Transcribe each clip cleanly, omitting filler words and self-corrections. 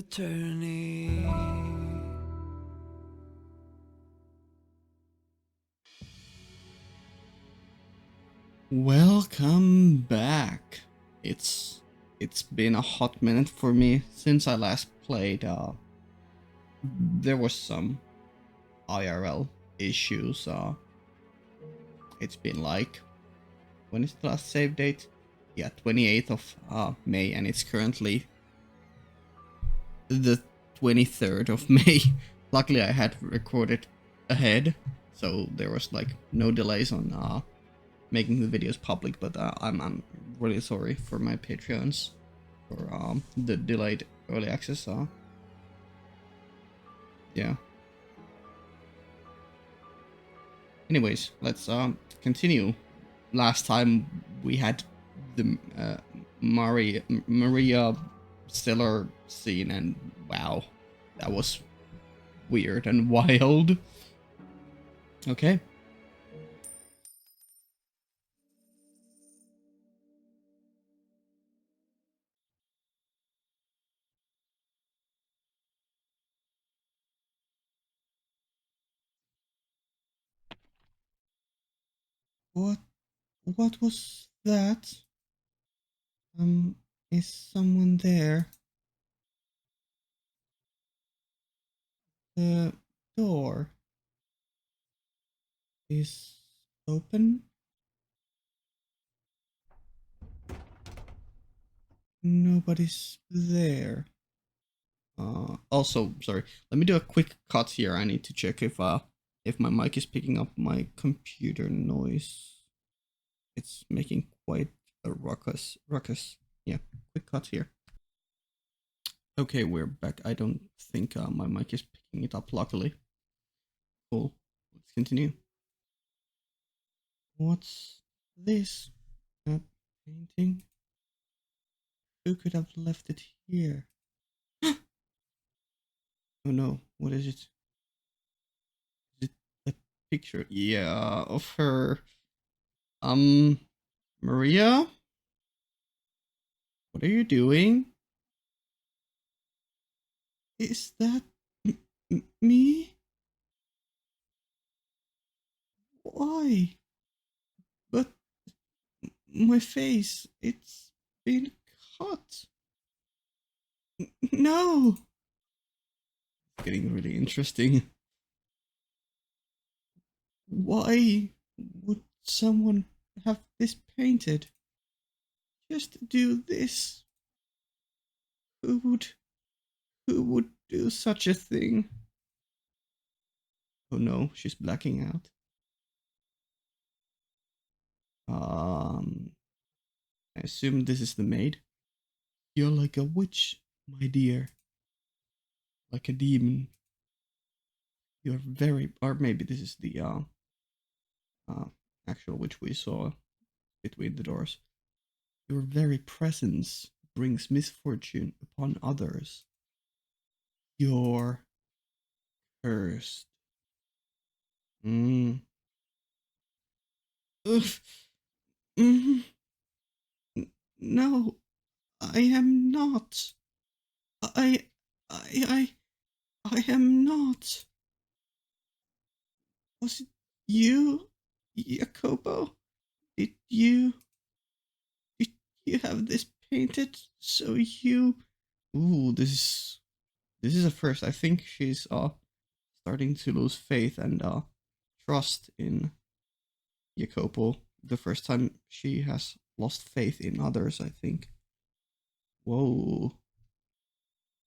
attorney. Welcome back. It's been a hot minute for me since I last played. There was some IRL issues. It's been like, when is the last save date? Yeah, 28th of May, and it's currently the 23rd of May. Luckily, I had recorded ahead, so there was like no delays on making the videos public. But I'm really sorry for my Patreons for the delayed early access. Yeah. Anyways, let's continue. Last time we had the Maria Stiller scene, and wow, that was weird and wild. Okay. What? What was that? Is someone there? The door is open. Nobody's there. Also, sorry. Let me do a quick cut here. I need to check if my mic is picking up my computer noise. It's making quite a ruckus. Yeah, quick cut here. Okay, we're back. I don't think my mic is picking it up, luckily. Cool. Let's continue. What's this? A painting? Who could have left it here? Oh no, what is it? Is it a picture? Yeah, of her. Maria? What are you doing? Is that me? Why? But my face, it's been cut. No! It's getting really interesting. Why would someone have this painted? Just do this. Who would who would do such a thing? Oh no, she's blacking out. I assume this is the maid. You're like a witch, my dear. Like a demon. You're very, or maybe this is the uh, actual witch we saw between the doors. Your very presence brings misfortune upon others. You're cursed. Mm. Ugh. Mm. No, I am not. I, I, I am not. Was it you, Jacopo? Did you, did you have this painted so you? Ooh, this is a first. I think she's starting to lose faith and trust in Jacopo. The first time she has lost faith in others, I think. Whoa.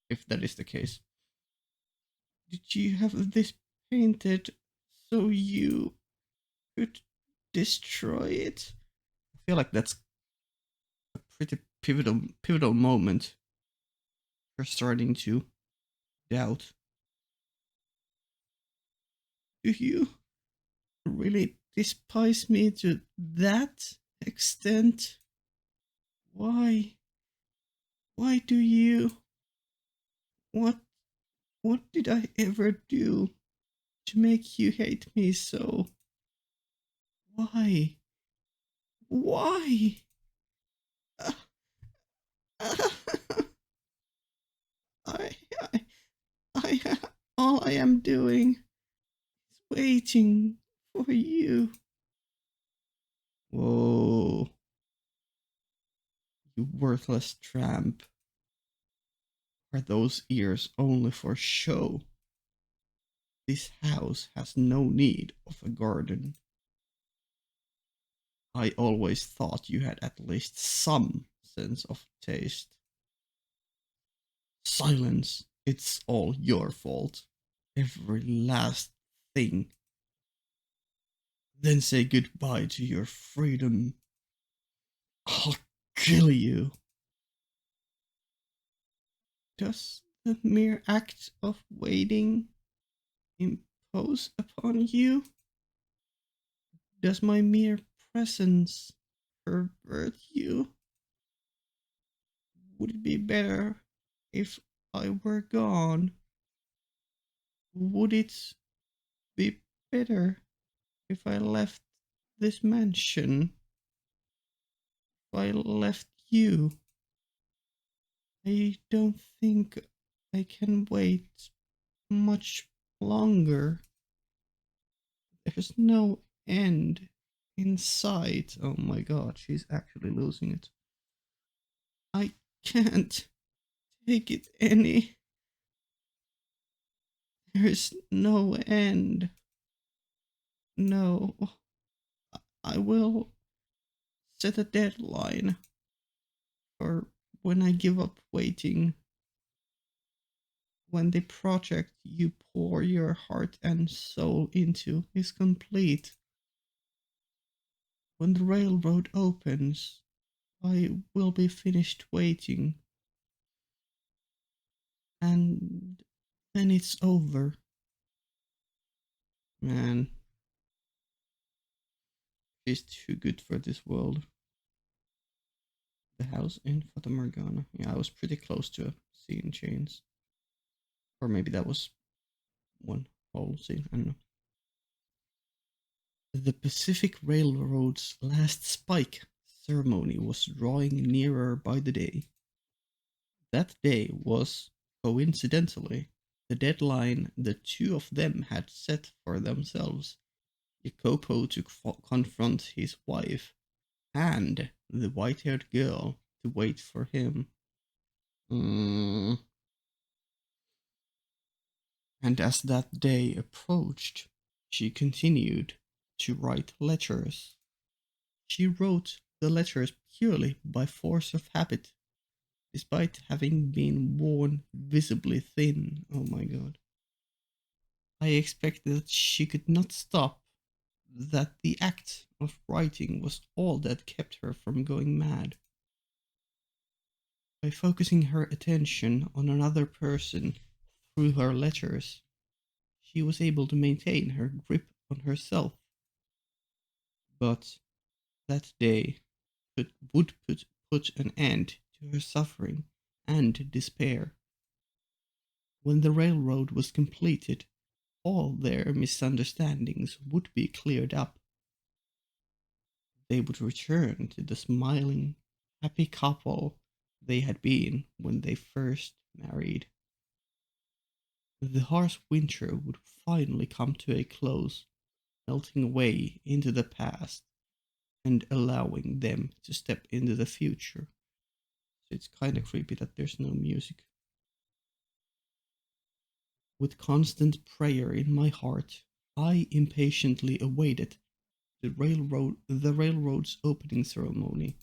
If that is the case. Did you have this painted so you could destroy it? I feel like that's a pretty pivotal moment. You're starting to doubt. Do you really despise me to that extent? Why? Why do you? What what did I ever do to make you hate me so? Why? Why? I I all I am doing is waiting for you. Whoa, you worthless tramp. Are those ears only for show? This house has no need of a garden. I always thought you had at least some sense of taste. Silence. It's all your fault. Every last thing. Then say goodbye to your freedom. I'll kill you. Does the mere act of waiting impose upon you? Does my mere presence pervert you? Would it be better if I were gone? Would it be better if I left this mansion? If I left you? I don't think I can wait much longer. There's no end in sight. Oh my god, she's actually losing it. I can't take it any. There's no end. No. I will set a deadline for when I give up waiting. When the project you pour your heart and soul into is complete. When the railroad opens, I will be finished waiting. And then it's over. Man, she's too good for this world. The house in Fata Morgana. Yeah, I was pretty close to a scene change. Or maybe that was one whole scene. I don't know. The Pacific Railroad's last spike ceremony was drawing nearer by the day. That day was, coincidentally, the deadline the two of them had set for themselves. Jacopo to confront his wife, and the white-haired girl to wait for him. And as that day approached, she continued to write letters. She wrote the letters purely by force of habit, despite having been worn visibly thin. Oh my god. I expected that she could not stop, that the act of writing was all that kept her from going mad. By focusing her attention on another person through her letters, she was able to maintain her grip on herself. But that day would put an end to her suffering and despair. When the railroad was completed, all their misunderstandings would be cleared up. They would return to the smiling, happy couple they had been when they first married. The harsh winter would finally come to a close, melting away into the past and allowing them to step into the future. So it's kind of creepy that there's no music. With constant prayer in my heart, I impatiently awaited the railroad's opening ceremony.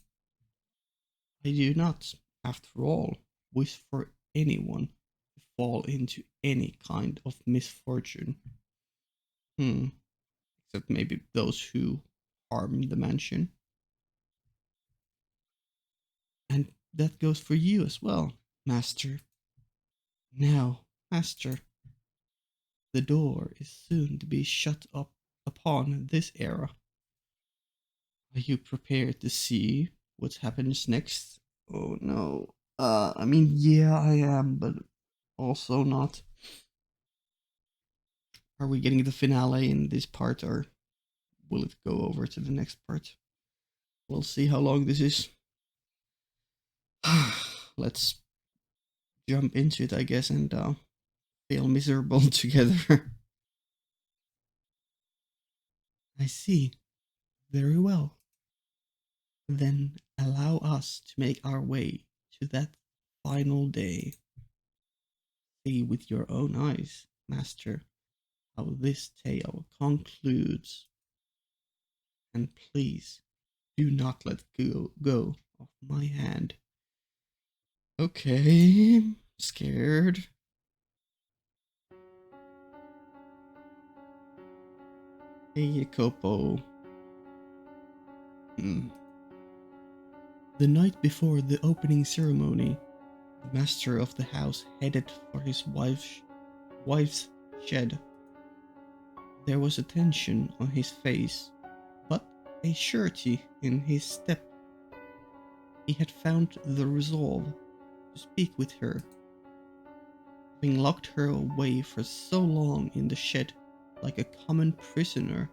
I do not, after all, wish for anyone to fall into any kind of misfortune. Except maybe those who harm the mansion. And that goes for you as well, Master. Now, Master, the door is soon to be shut up upon this era. Are you prepared to see what happens next? Oh no. I mean, yeah, I am, but also not. Are we getting the finale in this part, or will it go over to the next part? We'll see how long this is. Let's jump into it, I guess, and fail miserable together. I see. Very well. Then allow us to make our way to that final day. See with your own eyes, Master, how this tale concludes. And please do not let go of my hand. Okay, scared. Hey, Jacopo. Hmm. The night before the opening ceremony, the master of the house headed for his wife's shed. There was a tension on his face, but a surety in his step. He had found the resolve to speak with her. Having locked her away for so long in the shed like a common prisoner,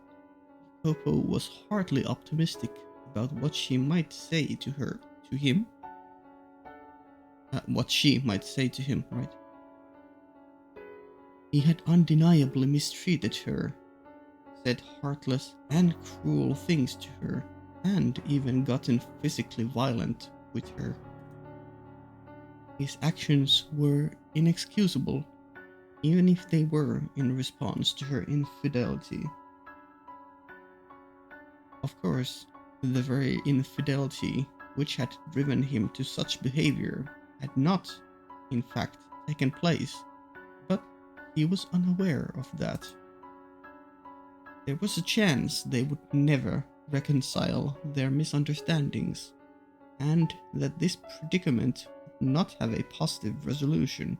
Jacopo was hardly optimistic about what she might say to him. What she might say to him, right? He had undeniably mistreated her, said heartless and cruel things to her, and even gotten physically violent with her. His actions were inexcusable, even if they were in response to her infidelity. Of course, the very infidelity which had driven him to such behavior had not, in fact, taken place, but he was unaware of that. There was a chance they would never reconcile their misunderstandings, and that this predicament would not have a positive resolution,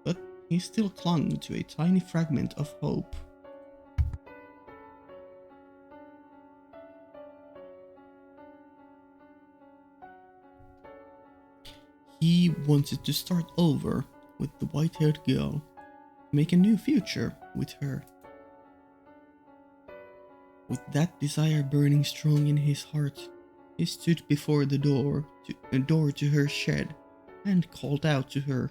but he still clung to a tiny fragment of hope. He wanted to start over with the white-haired girl, make a new future with her. With that desire burning strong in his heart, he stood before the door to her shed and called out to her.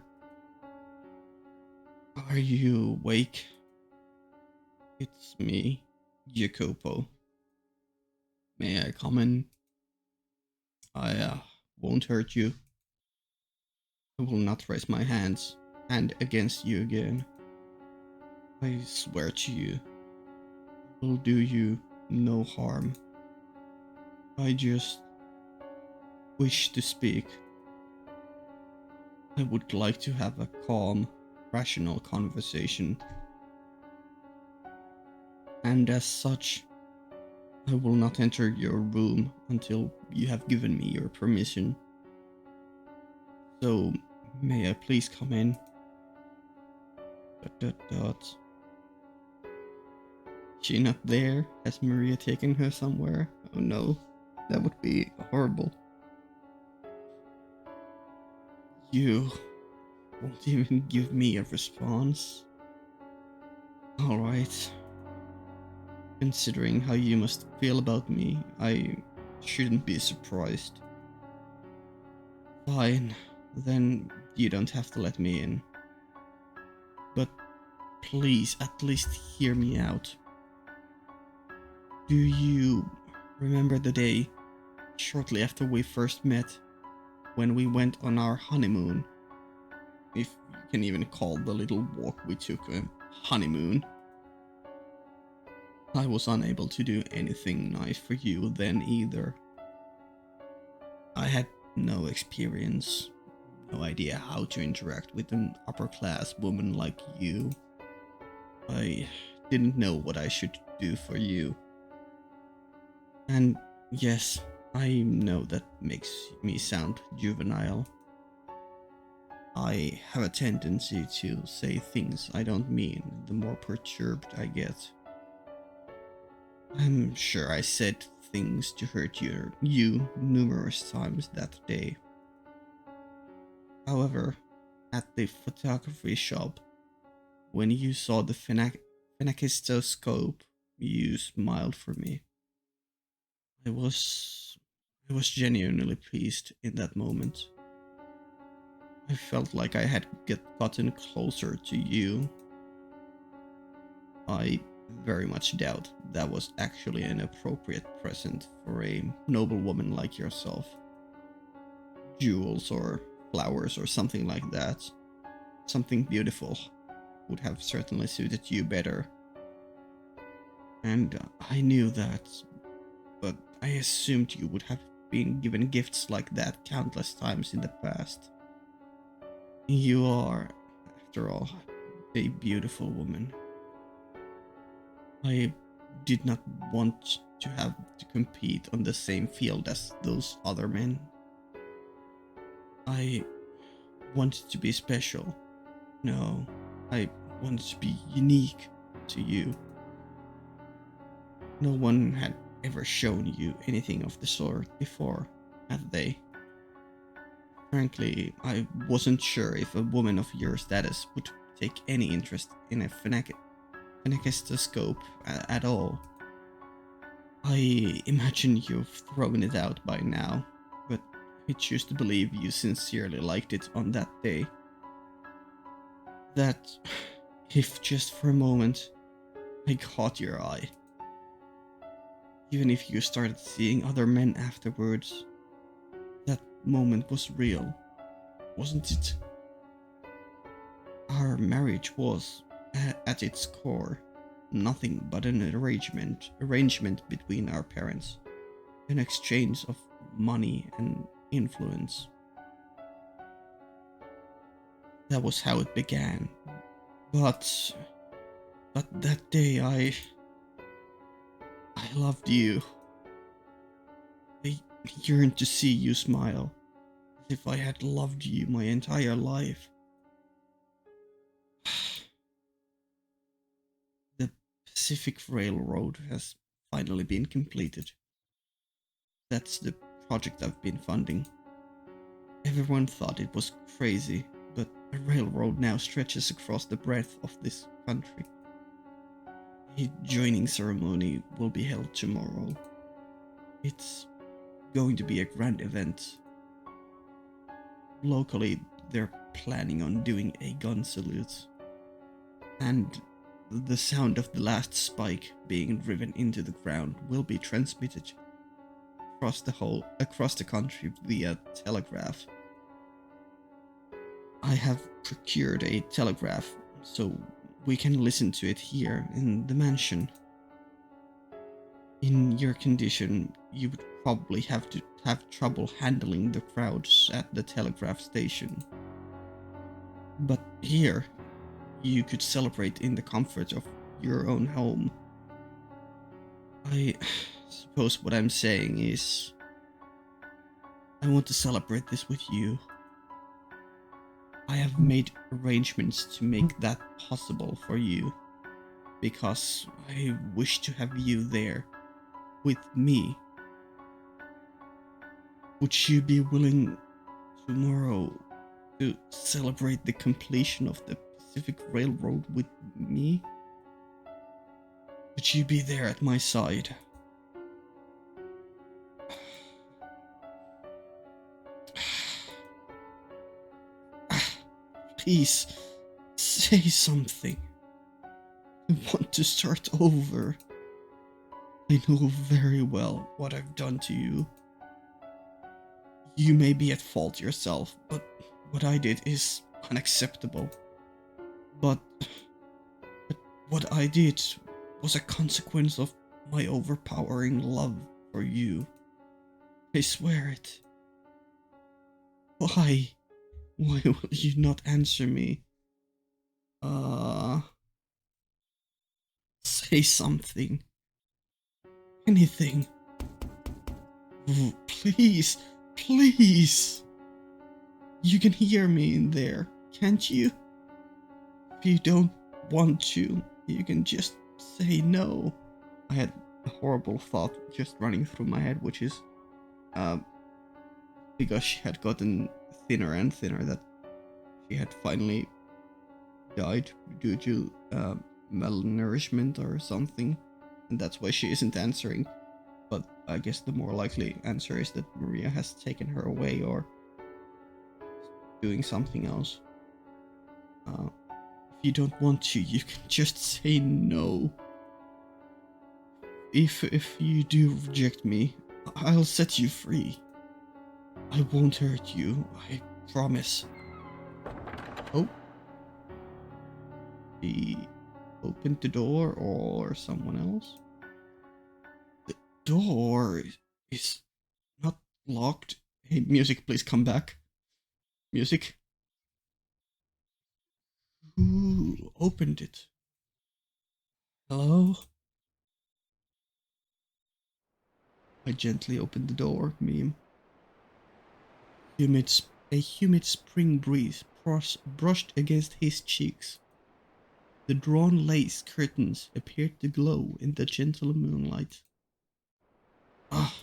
Are you awake? It's me, Jacopo. May I come in? I won't hurt you. I will not raise my hand against you again. I swear to you, I will do you no harm. I just wish to speak. I would like to have a calm, rational conversation. And as such, I will not enter your room until you have given me your permission. So, may I please come in? ... She not there? Has Maria taken her somewhere? Oh no, that would be horrible. You won't even give me a response? Alright. Considering how you must feel about me, I shouldn't be surprised. Fine, then you don't have to let me in. But please at least hear me out. Do you remember the day shortly after we first met, when we went on our honeymoon? If you can even call the little walk we took a honeymoon. I was unable to do anything nice for you then either. I had no experience, no idea how to interact with an upper class woman like you. I didn't know what I should do for you. And yes, I know that makes me sound juvenile. I have a tendency to say things I don't mean the more perturbed I get. I'm sure I said things to hurt you numerous times that day. However, at the photography shop, when you saw the phenakistoscope, you smiled for me. I was genuinely pleased in that moment. I felt like I had gotten closer to you. I very much doubt that was actually an appropriate present for a noble woman like yourself. Jewels or flowers or something like that. Something beautiful would have certainly suited you better. And I knew that, but I assumed you would have been given gifts like that countless times in the past. You are, after all, a beautiful woman. I did not want to have to compete on the same field as those other men. I wanted to be special. No, I wanted to be unique to you. No one had ever shown you anything of the sort before, had they? Frankly, I wasn't sure if a woman of your status would take any interest in a phenakistoscope at all. I imagine you've thrown it out by now, but I choose to believe you sincerely liked it on that day. That, if just for a moment, I caught your eye. Even if you started seeing other men afterwards, that moment was real, wasn't it? Our marriage was, at its core, nothing but an arrangement between our parents, an exchange of money and influence. That was how it began. But that day I loved you. I yearned to see you smile, as if I had loved you my entire life. The Pacific Railroad has finally been completed. That's the project I've been funding. Everyone thought it was crazy, but a railroad now stretches across the breadth of this country. A joining ceremony will be held tomorrow. It's going to be a grand event. Locally, they're planning on doing a gun salute, and the sound of the last spike being driven into the ground will be transmitted across the country via telegraph. I have procured a telegraph so we can listen to it here in the mansion. In your condition, you would probably have trouble handling the crowds at the telegraph station. But here, you could celebrate in the comfort of your own home. I suppose what I'm saying is, I want to celebrate this with you. I have made arrangements to make that possible for you, because I wish to have you there with me. Would you be willing tomorrow to celebrate the completion of the Pacific Railroad with me? Would you be there at my side? Please, say something. I want to start over. I know very well what I've done to you. You may be at fault yourself, but what I did is unacceptable. But what I did was a consequence of my overpowering love for you. I swear it. Why? Why will you not answer me? Say something. Anything. Please, please. You can hear me in there, can't you? If you don't want to, you can just say no. I had a horrible thought just running through my head, which is, because she had gotten thinner and thinner, that she had finally died due to malnourishment or something, and that's why she isn't answering. But I guess the more likely answer is that Maria has taken her away, or doing something else. If you don't want to, you can just say no. If you do reject me, I'll set you free. I won't hurt you, I promise. Oh. He opened the door, or someone else? The door is not locked. Hey, music, please come back. Music. Who opened it? Hello? I gently opened the door, meme. A humid spring breeze brushed against his cheeks. The drawn lace curtains appeared to glow in the gentle moonlight. Ah,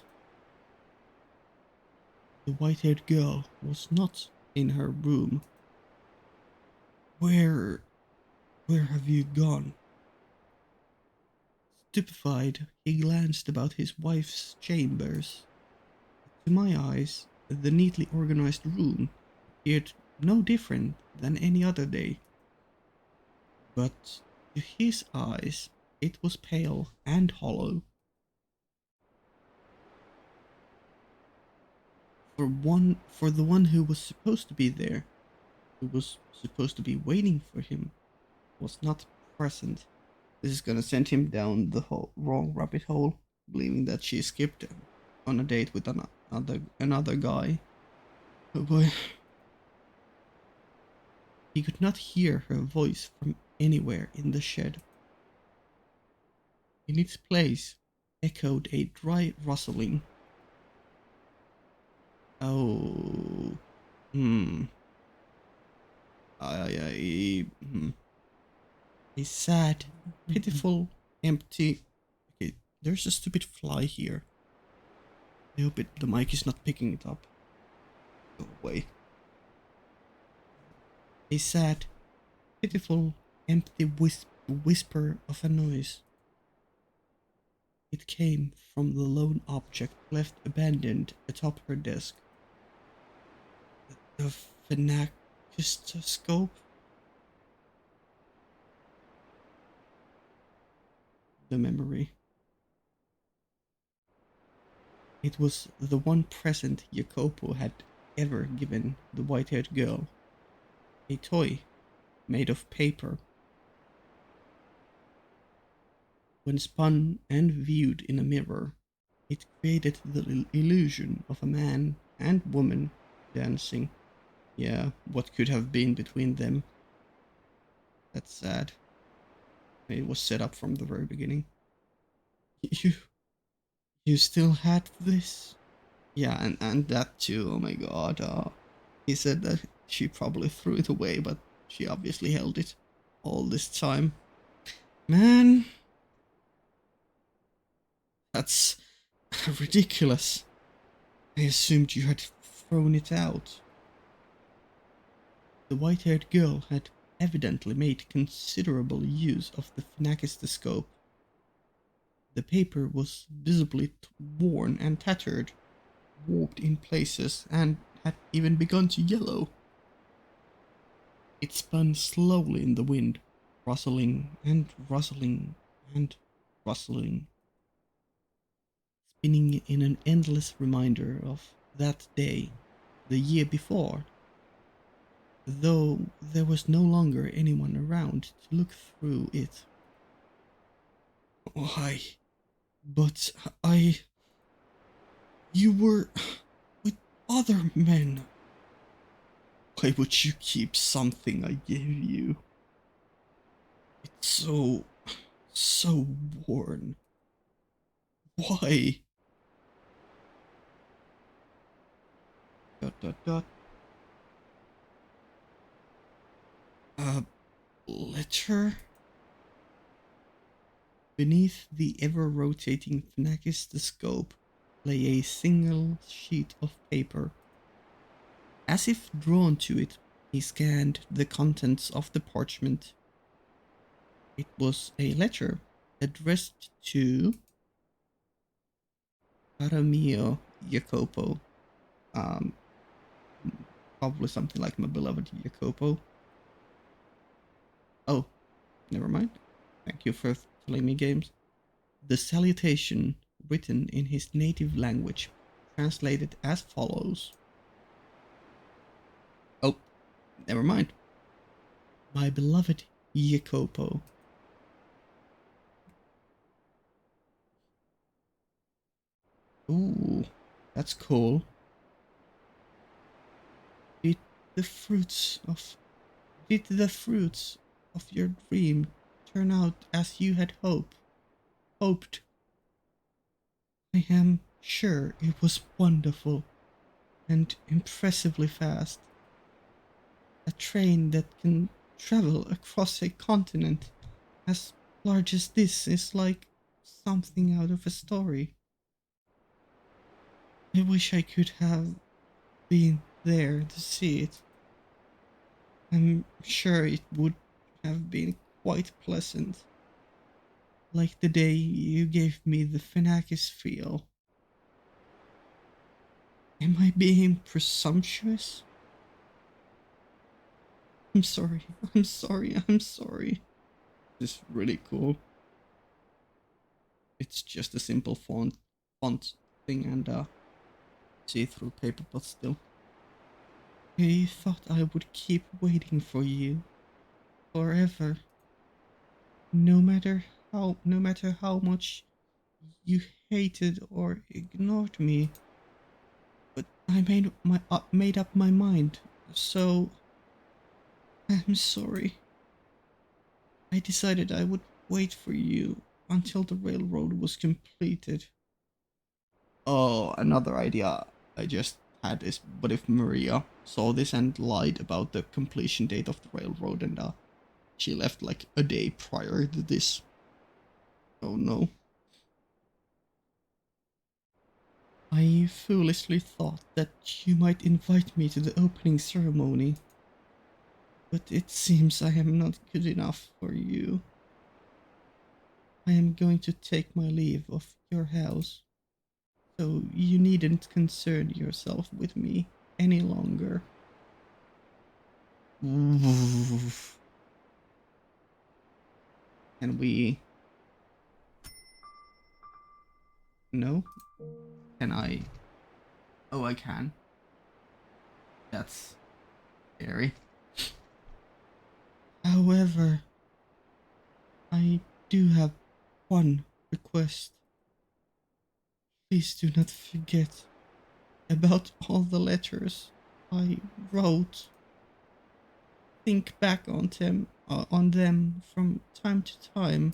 the white-haired girl was not in her room. Where have you gone? Stupefied, he glanced about his wife's chambers. To my eyes, the neatly organized room appeared no different than any other day. But to his eyes, it was pale and hollow. For the one who was supposed to be there, who was supposed to be waiting for him, was not present. This is gonna send him down the wrong rabbit hole, believing that she skipped on a date with another guy. Oh boy. He could not hear her voice from anywhere in the shed. In its place echoed a dry rustling. Oh, hmm. Hmm. A sad, pitiful, empty. Okay, there's a stupid fly here. I hope the mic is not picking it up. Go away. A sad, pitiful, empty whisper of a noise. It came from the lone object left abandoned atop her desk. The phenakistoscope? The memory. It was the one present Jacopo had ever given the white-haired girl. A toy made of paper. When spun and viewed in a mirror, it created the illusion of a man and woman dancing. Yeah, what could have been between them? That's sad. It was set up from the very beginning. You, you still had this? Yeah, and that too, oh my god. He said that she probably threw it away, but she obviously held it all this time. Man, that's ridiculous. I assumed you had thrown it out. The white-haired girl had evidently made considerable use of the phenakistoscope. The paper was visibly worn and tattered, warped in places, and had even begun to yellow. It spun slowly in the wind, rustling and rustling and rustling, spinning in an endless reminder of that day, the year before, though there was no longer anyone around to look through it. Why? But you were with other men. Why would you keep something I gave you? It's so worn. Why? Dot dot dot. A letter? Beneath the ever-rotating phenakistoscope lay a single sheet of paper. As if drawn to it, he scanned the contents of the parchment. It was a letter addressed to Caro mio Jacopo. Um, Probably something like my beloved Jacopo. Oh, never mind. Thank you for telling me, Games. The salutation, written in his native language, translated as follows. Oh, never mind. My beloved Jacopo. Ooh, that's cool. Did the fruits of did the fruits of your dream turn out as you had hoped? I am sure it was wonderful and impressively fast. A train that can travel across a continent as large as this is like something out of a story. I wish I could have been there to see it. I'm sure it would have been quite pleasant, like the day you gave me the Fenakis feel. Am I being presumptuous? I'm sorry, I'm sorry, I'm sorry. This is really cool. It's just a simple font thing and see-through paper, but still. I thought I would keep waiting for you forever, no matter how much you hated or ignored me. But I made up my mind, so I'm sorry. I decided I would wait for you until the railroad was completed. Oh, another idea I just had is, what if Maria saw this and lied about the completion date of the railroad and she left like a day prior to this? Oh no. I foolishly thought that you might invite me to the opening ceremony, but it seems I am not good enough for you. I am going to take my leave of your house, so you needn't concern yourself with me any longer. Oof. Can we... No? Can I... Oh, I can. That's scary. However, I do have one request. Please do not forget about all the letters I wrote. Think back on them from time to time.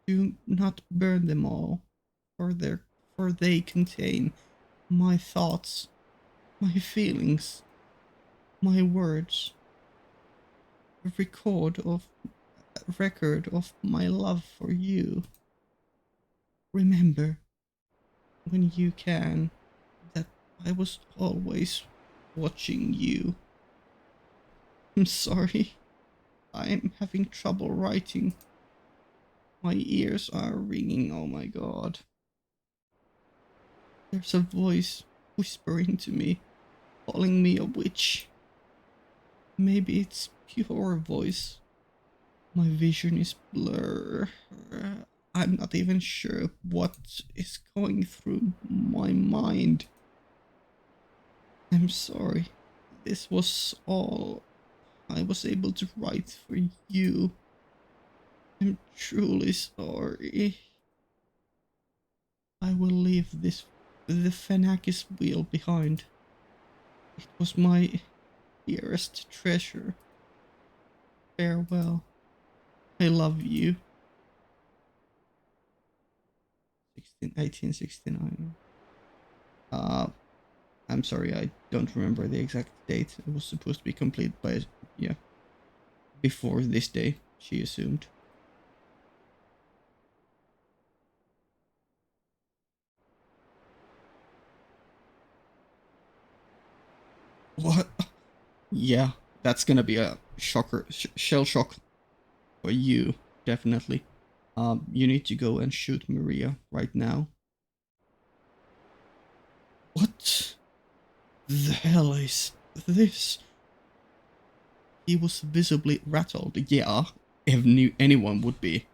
Do not burn them all, for for they contain my thoughts, my feelings, my words, a record of my love for you. Remember, when you can, that I was always watching you. I'm sorry. I'm having trouble writing. My ears are ringing, oh my god. There's a voice whispering to me, calling me a witch. Maybe it's pure voice. My vision is blur. I'm not even sure what is going through my mind. I'm sorry. This was all I was able to write for you. I'm truly sorry. I will leave the Fenakis wheel behind. It was my dearest treasure. Farewell. I love you. 1869. Uh, I'm sorry, I don't remember the exact date. It was supposed to be complete by, yeah, before this day, she assumed. What? Yeah, that's gonna be a shocker, shell shock for you, definitely. You need to go and shoot Maria right now. What? The hell is this? He was visibly rattled, yeah, if anyone would be.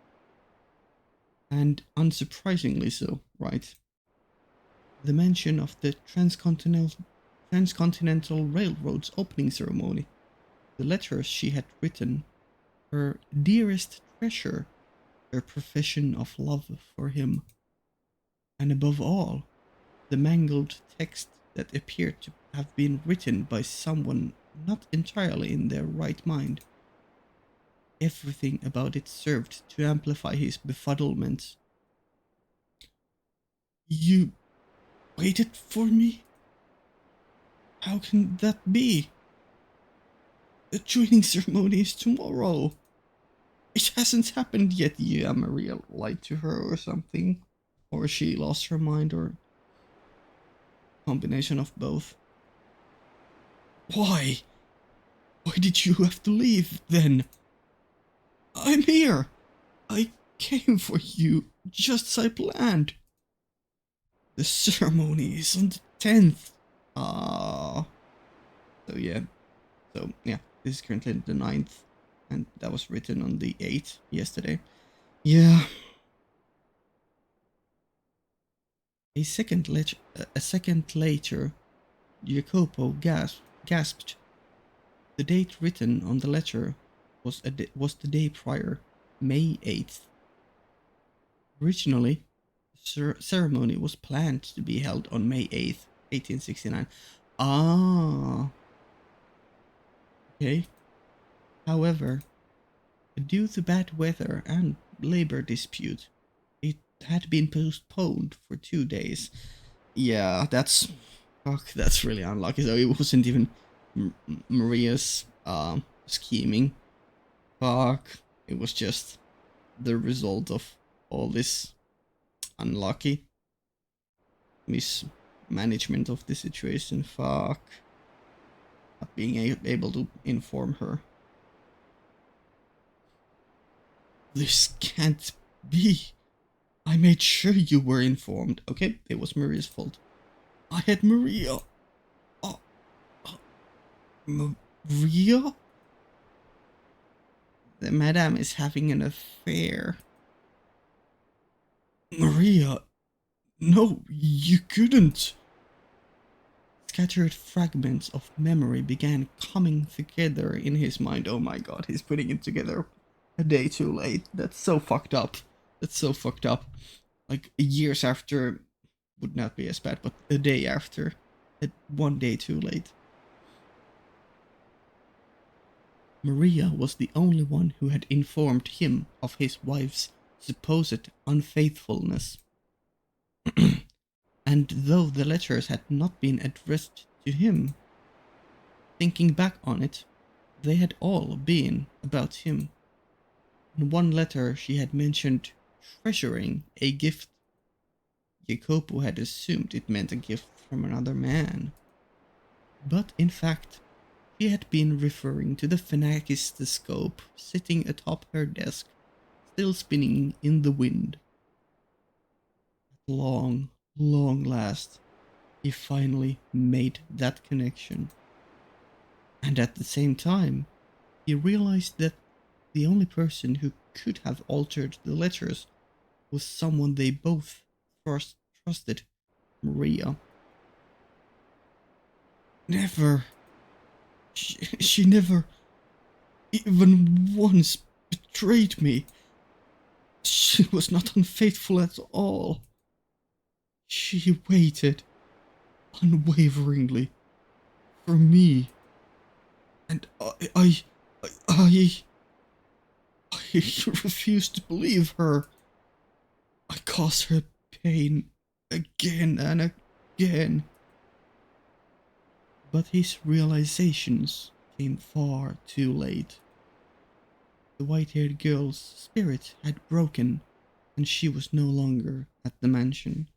And unsurprisingly so, right? The mention of the Transcontinental Railroad's opening ceremony, the letters she had written, her dearest treasure, her profession of love for him, and above all, the mangled text that appeared to have been written by someone not entirely in their right mind. Everything about it served to amplify his befuddlement. You waited for me? How can that be? The joining ceremony is tomorrow. It hasn't happened yet. Yeah, Maria lied to her or something. Or she lost her mind, or combination of both. Why? Why did you have to leave then? I'm here. I came for you just as I planned. The ceremony is on the 10th. Ah. So yeah. This is currently the 9th. And that was written on the 8th yesterday. Yeah. A second later, Jacopo gasped. The date written on the letter was the day prior, May 8th. Originally, the ceremony was planned to be held on May 8th, 1869. Ah, okay. However, due to bad weather and labor dispute, it had been postponed for 2 days. Yeah, that's really unlucky. So it wasn't even Maria's scheming. Fuck, it was just the result of all this unlucky mismanagement of the situation. Fuck, not being able to inform her. This can't be. I made sure you were informed. Okay, it was Maria's fault. I had Maria. Oh, oh, Maria? The madame is having an affair. Maria, no, you couldn't. Scattered fragments of memory began coming together in his mind. Oh my god, he's putting it together a day too late. That's so fucked up. That's so fucked up. Like, years after would not be as bad, but a day after. 1 day too late. Maria was the only one who had informed him of his wife's supposed unfaithfulness. And though the letters had not been addressed to him, thinking back on it, they had all been about him. In one letter she had mentioned treasuring a gift. Jacopo had assumed it meant a gift from another man. But in fact, she had been referring to the phenakistoscope sitting atop her desk, still spinning in the wind. At long last, he finally made that connection. And at the same time, he realized that the only person who could have altered the letters was someone they both trusted, Maria. Never. She never even once betrayed me. She was not unfaithful at all. She waited unwaveringly for me. And I refused to believe her. I caused her pain again and again. But his realizations came far too late. The white-haired girl's spirit had broken, and she was no longer at the mansion.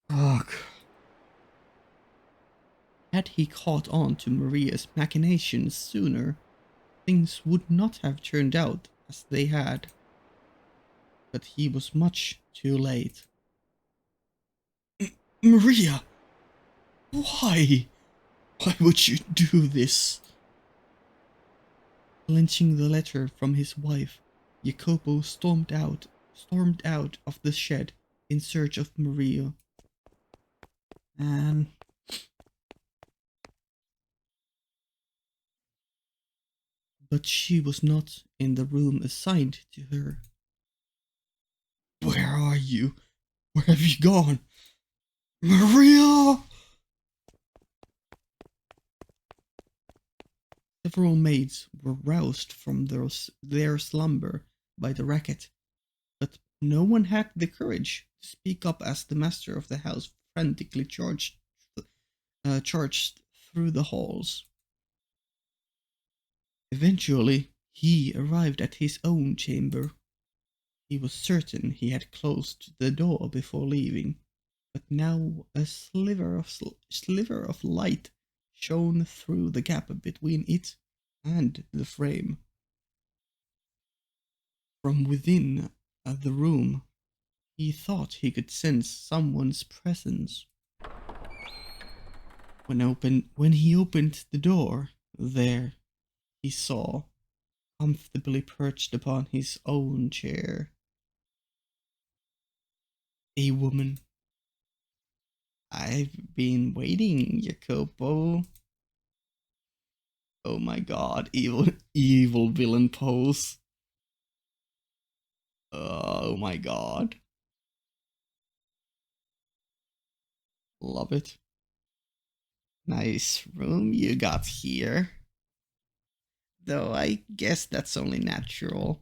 Fuck. Had he caught on to Maria's machinations sooner, things would not have turned out as they had. But he was much too late. Maria! Why? Why would you do this? Clenching the letter from his wife, Jacopo stormed out of the shed in search of Maria. And but she was not in the room assigned to her. Where are you? Where have you gone? Maria! Several maids were roused from their slumber by the racket, but no one had the courage to speak up as the master of the house frantically charged through the halls. Eventually, he arrived at his own chamber. He was certain he had closed the door before leaving, but now a sliver of light shone through the gap between it and the frame. From within the room, he thought he could sense someone's presence. When he opened the door, there he saw, comfortably perched upon his own chair, a woman. I've been waiting, Jacopo. Oh my god, evil villain pose. Oh my god. Love it. Nice room you got here. Though I guess that's only natural.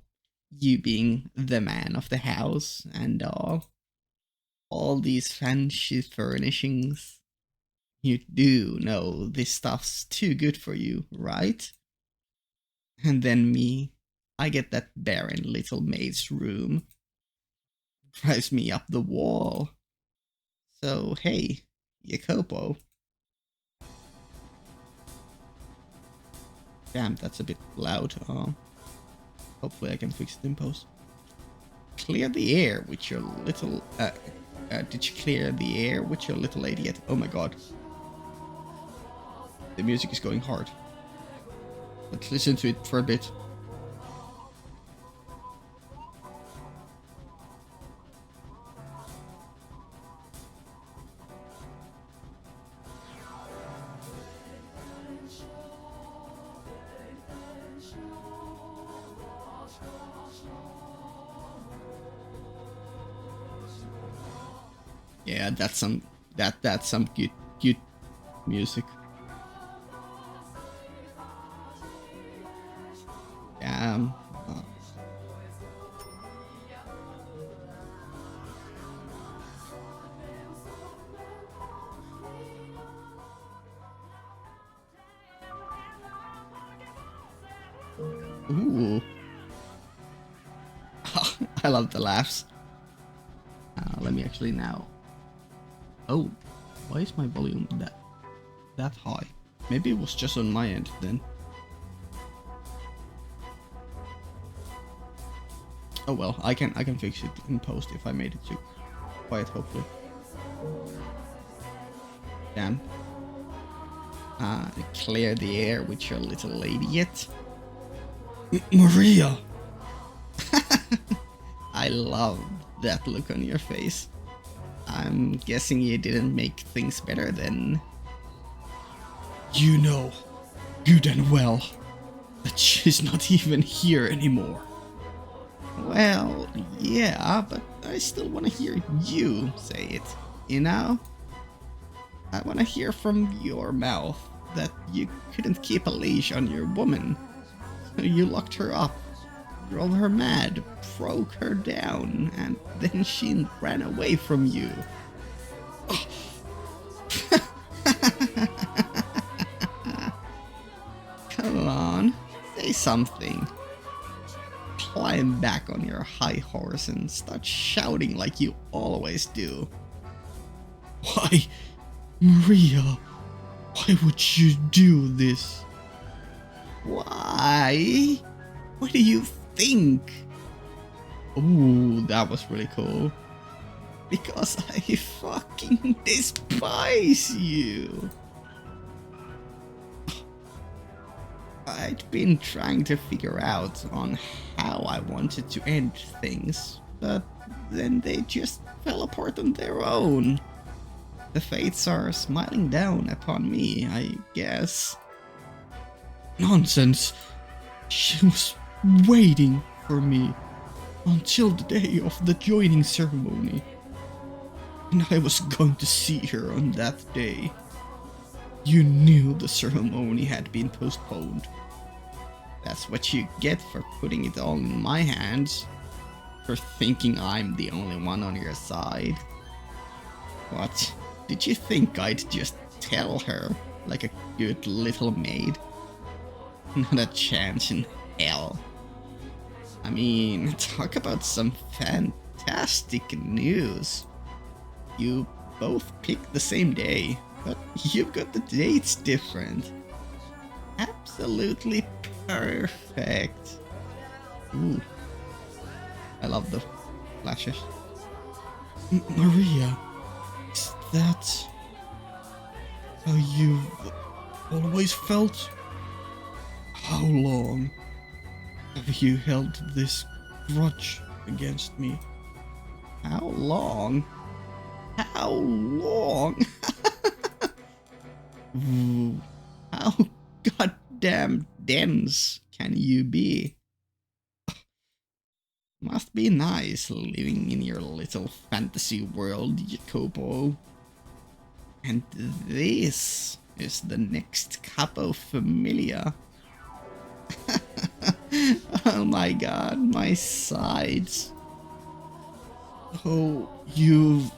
You being the man of the house and all these fancy furnishings. You do know this stuff's too good for you, right? And then me, I get that barren little maid's room. Drives me up the wall. So hey, Jacopo. Damn, that's a bit loud. Hopefully I can fix it in post. Clear the air with your little... did you clear the air with your little idiot? Oh my god. The music is going hard. Let's listen to it for a bit. Yeah, that's some good music. Yeah. Ooh. I love the laughs. Let me actually now. Oh, why is my volume that high? Maybe it was just on my end then. Oh well, I can fix it in post if I made it too quiet, hopefully. Damn. Clear the air with your little idiot. Maria! I love that look on your face. I'm guessing you didn't make things better then. You know, good and well, that she's not even here anymore. Well, yeah, but I still want to hear you say it, you know? I want to hear from your mouth that you couldn't keep a leash on your woman. So you locked her up, drove her mad, broke her down, and then she ran away from you. Come on, say something. Climb back on your high horse and start shouting like you always do. Why, Maria, why would you do this? Why? What do you think? Ooh, that was really cool. Because I fucking despise you. I'd been trying to figure out on how I wanted to end things, but then they just fell apart on their own. The fates are smiling down upon me, I guess. Nonsense! She was waiting for me until the day of the joining ceremony. And I was going to see her on that day. You knew the ceremony had been postponed. That's what you get for putting it all in my hands. For thinking I'm the only one on your side. What? Did you think I'd just tell her like a good little maid? Not a chance in hell. I mean, talk about some fantastic news. You both picked the same day, but you've got the dates different. Absolutely perfect. Ooh. I love the flashes. Maria, is that how you've always felt? How long have you held this grudge against me? How long? How long? Ooh, how goddamn dense can you be? Must be nice living in your little fantasy world, Jacopo. And this is the next capo familia. Oh my god, my sides. Oh, you've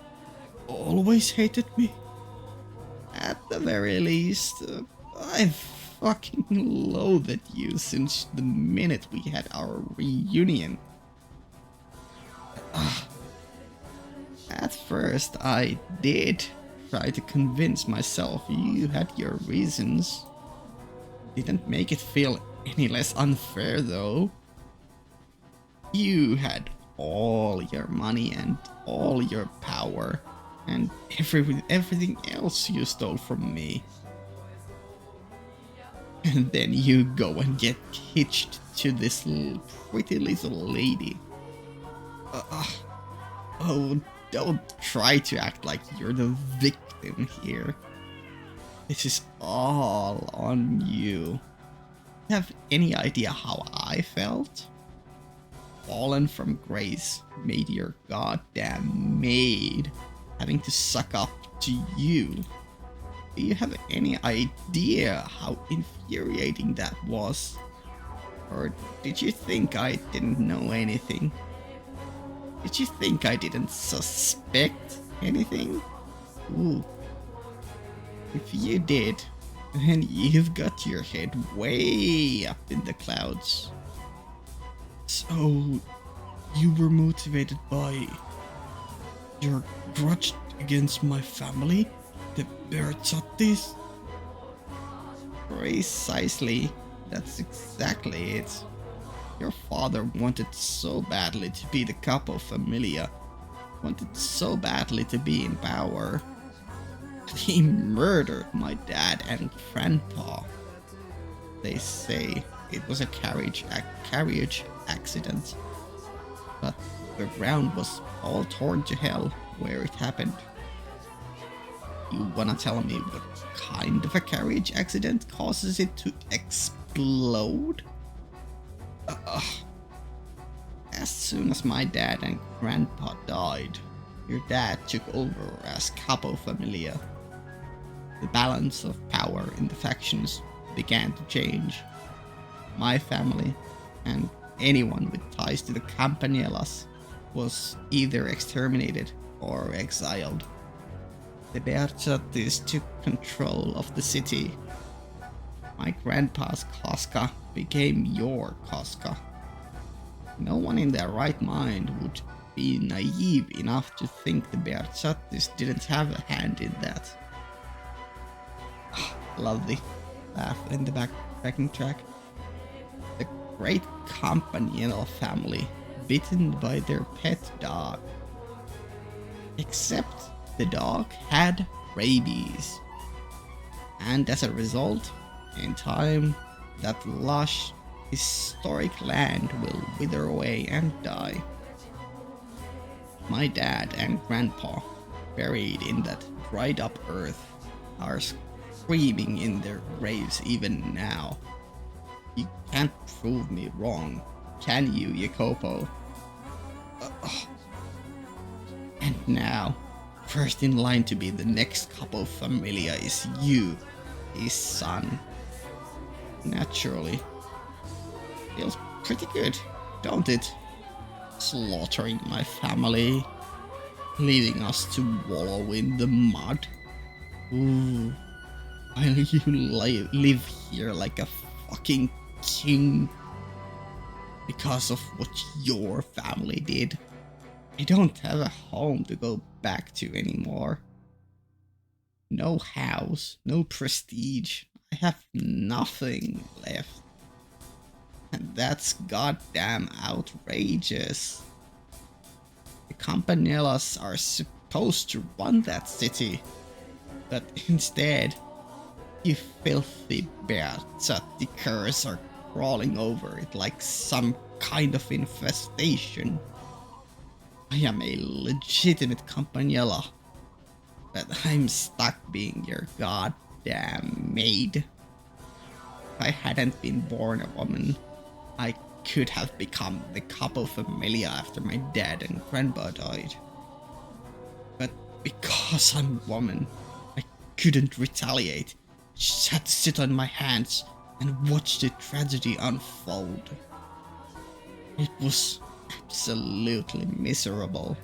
always hated me? At the very least, I've fucking loathed you since the minute we had our reunion. At first, I did try to convince myself you had your reasons. Didn't make it feel any less unfair, though. You had all your money and all your power, and everything else you stole from me. And then you go and get hitched to this pretty little lady. Oh, don't try to act like you're the victim here. This is all on you. Have any idea how I felt? Fallen from grace made your goddamn maid, having to suck up to you. Do you have any idea how infuriating that was? Or did you think I didn't know anything? Did you think I didn't suspect anything? Ooh. If you did, then you've got your head way up in the clouds. So, you were motivated by your grudge against my family, the Berzattis? Precisely. That's exactly it. Your father wanted so badly to be the capo familia, wanted so badly to be in power, that he murdered my dad and grandpa. They say it was a carriage accident, but the ground was all torn to hell where it happened. You wanna tell me what kind of a carriage accident causes it to explode? As soon as my dad and grandpa died, your dad took over as capo familia. The balance of power in the factions began to change. My family, and anyone with ties to the Campanielas, was either exterminated or exiled. The Berzattis took control of the city. My grandpa's Casca became your Casca. No one in their right mind would be naive enough to think the Berzattis didn't have a hand in that. Love the laugh in the backing track. The great Campaniello family, bitten by their pet dog. Except the dog had rabies. And as a result, in time, that lush, historic land will wither away and die. My dad and grandpa, buried in that dried up earth, are screaming in their graves even now. You can't prove me wrong, can you, Jacopo? And now, first in line to be the next Capo Familia is you, his son. Naturally. Feels pretty good, don't it? Slaughtering my family, leaving us to wallow in the mud. Ooh, while you live here like a fucking king because of what your family did. I don't have a home to go back to anymore. No house, no prestige. I have nothing left. And that's goddamn outrageous. The Campanellas are supposed to run that city, but instead, you filthy Bearzati curs are crawling over it like some kind of infestation. I am a legitimate Campanella, but I'm stuck being your goddamn maid. If I hadn't been born a woman, I could have become the Capo Familia after my dad and grandpa died. But because I'm a woman, I couldn't retaliate. Just had to sit on my hands and watch the tragedy unfold. It was absolutely miserable.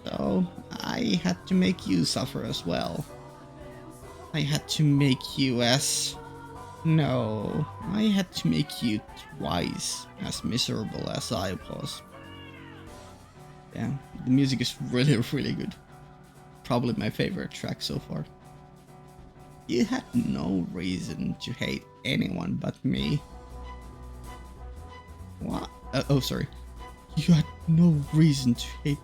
So I had to make you suffer as well. I had to make you No, I had to make you twice as miserable as I was. Yeah, the music is really, really good. Probably my favorite track so far. You had no reason to hate anyone but me. What? Oh, sorry. You had no reason to hate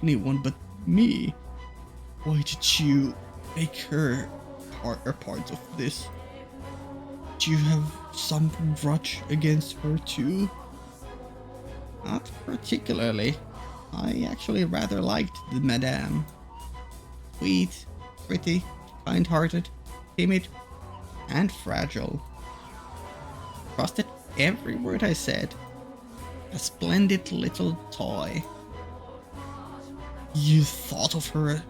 anyone but me. Why did you make her a part of this? Do you have some grudge against her too? Not particularly. I actually rather liked the Madame. Sweet, pretty, kind-hearted, timid, and fragile. Trusted every word I said. A splendid little toy. You thought of her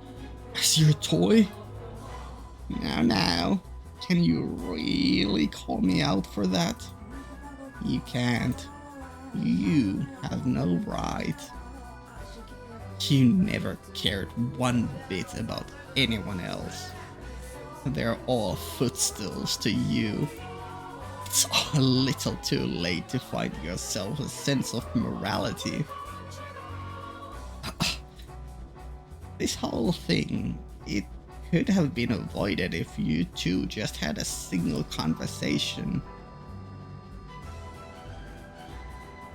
as your toy? Now, can you really call me out for that? You can't. You have no right. You never cared one bit about anyone else. They're all footstools to you. It's a little too late to find yourself a sense of morality. This whole thing, it could have been avoided if you two just had a single conversation.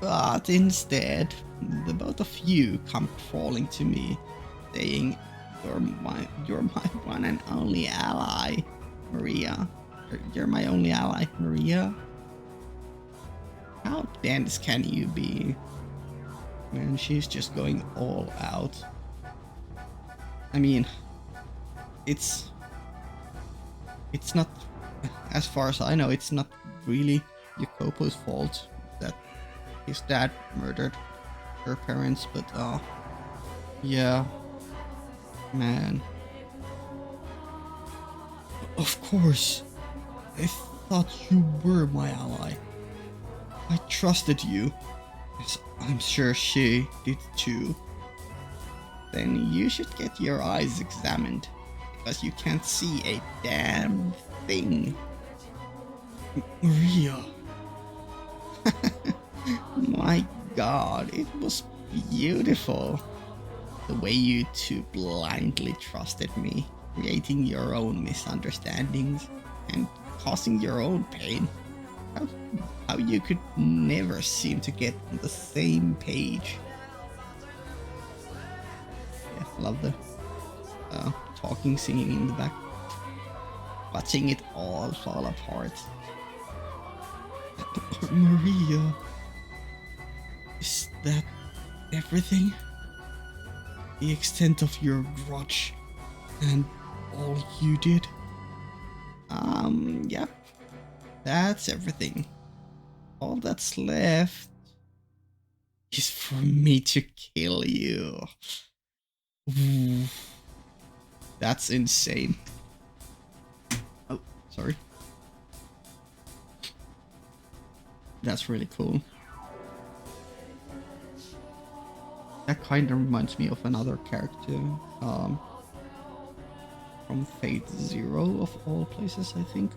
But instead, the both of you come crawling to me, saying, you're my one and only ally, Maria. You're my only ally, Maria. How dense can you be? Man, she's just going all out. I mean, it's not, as far as I know, it's not really Jacopo's fault that his dad murdered her parents, but yeah, man. Of course, I thought you were my ally. I trusted you, as I'm sure she did too. Then you should get your eyes examined, because you can't see a damn thing. Maria. My god, it was beautiful. The way you two blindly trusted me, creating your own misunderstandings and causing your own pain. How you could never seem to get on the same page. Yeah, love the talking, singing in the back. Watching it all fall apart. Maria, is that everything? The extent of your grudge and all you did? Yep. That's everything. All that's left is for me to kill you. Ooh, that's insane. Oh, sorry. That's really cool. That kind of reminds me of another character, from Fate Zero of all places, I think.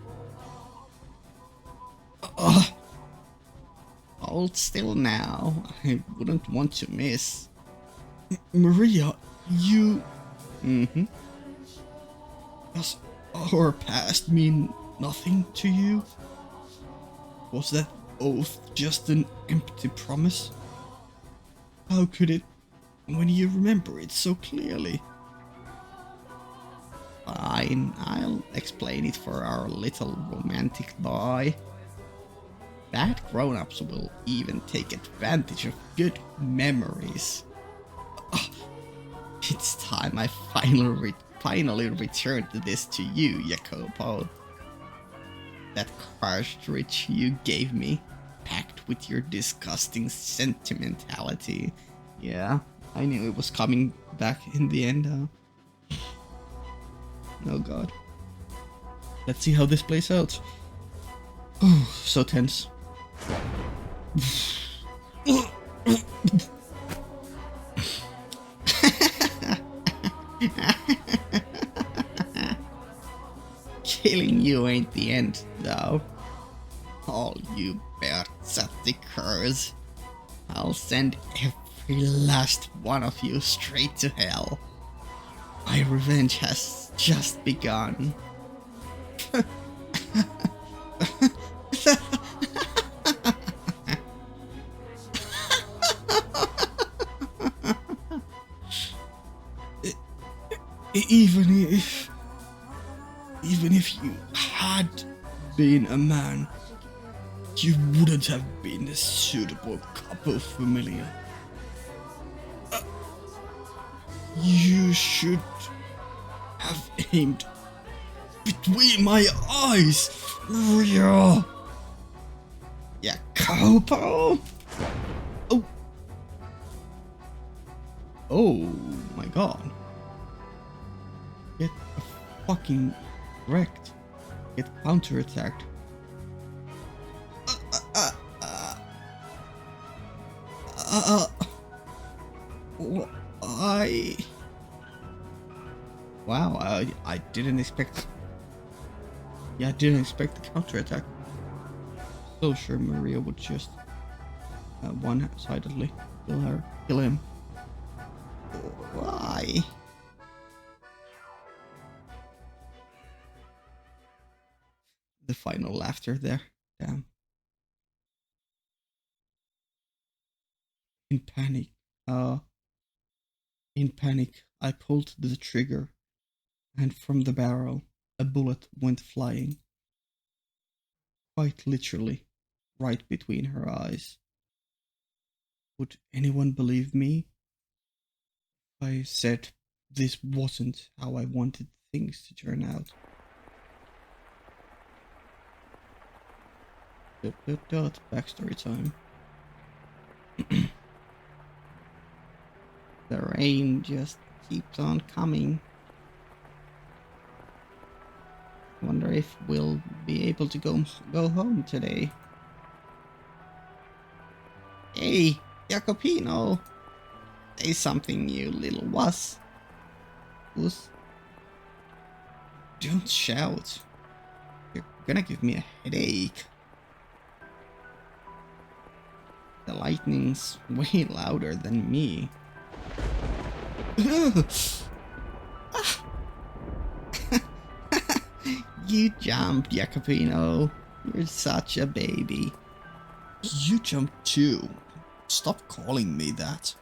Hold still now. I wouldn't want to miss. Maria, you... Mm-hmm. Does our past mean nothing to you? Was that oath just an empty promise? How could it, when you remember it so clearly? Fine, I'll explain it for our little romantic boy. Bad grown-ups will even take advantage of good memories. Oh, it's time I finally returned this to you, Jacopo. That cartridge you gave me, packed with your disgusting sentimentality. Yeah, I knew it was coming back in the end. Oh god. Let's see how this plays out. Oh, so tense. Killing you ain't the end, though. All you Berzatti curs. I'll send every last one of you straight to hell. My revenge has just begun. Even if you had been a man, you wouldn't have been a suitable couple familiar. You should have aimed between my eyes, Rio. Jacopo. Oh. Oh my god. Get fucking wrecked. Get counterattacked. Wow, I didn't expect. Yeah, I didn't expect the counterattack. So sure Maria would just one-sidedly kill him. Why? The final laughter there. Damn. In panic. In panic, I pulled the trigger, and from the barrel, a bullet went flying. Quite literally, right between her eyes. Would anyone believe me? I said this wasn't how I wanted things to turn out. Backstory time. The rain just keeps on coming. Wonder if we'll be able to go home today. Hey, Jacopino! Say something, you little wuss. Don't shout. You're gonna give me a headache. The lightning's way louder than me. You jumped, Jacopino. You're such a baby. You jumped too. Stop calling me that.